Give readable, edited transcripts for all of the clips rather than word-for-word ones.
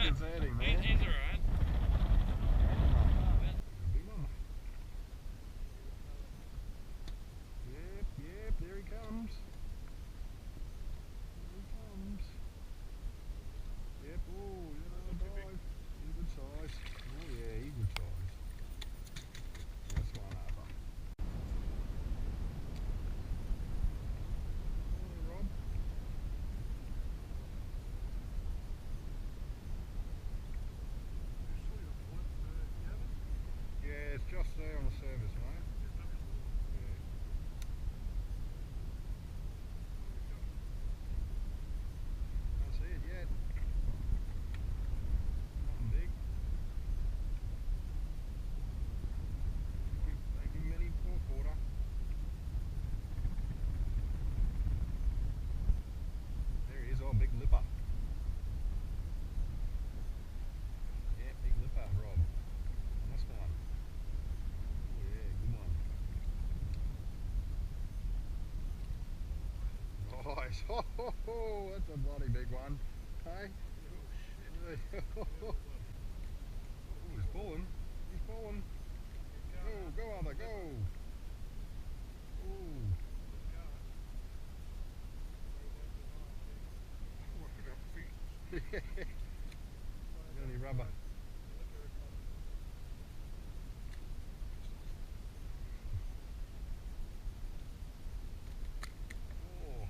He's alright. Yep, there he comes. Yep, oh, dive. He's a good size. Oh yeah, he's good size. That's one over. Oh, Rob. Yeah, it's just there on the surface, mate. Can't see it yet. Nothing big. Thank you, mini fourth quarter. There he is, oh, big lipper. Yeah, big lipper, Rob. Nice one. Oh yeah, good one. Nice. Oh, ho, ho, that's a bloody big one. Hey? Oh, he's pulling. He's pulling. Go, Arthur, go. Ooh. Any rubber. Oh.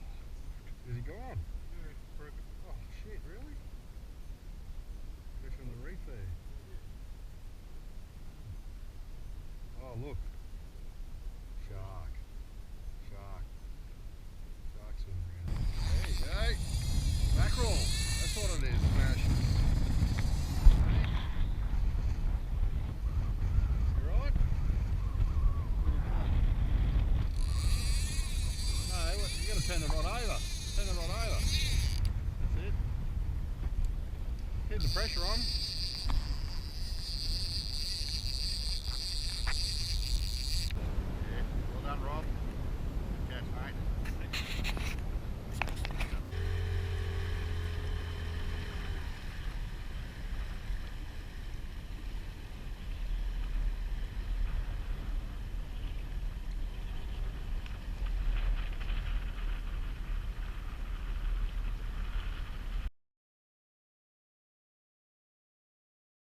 Is he gone? Oh shit, really? Go from the reef there. Oh look. Shark. Shark swimming around. There you go. Mackerel. That's what it is, Smash. You right? No, you gotta turn the rod over. Turn the rod over. That's it. Keep the pressure on.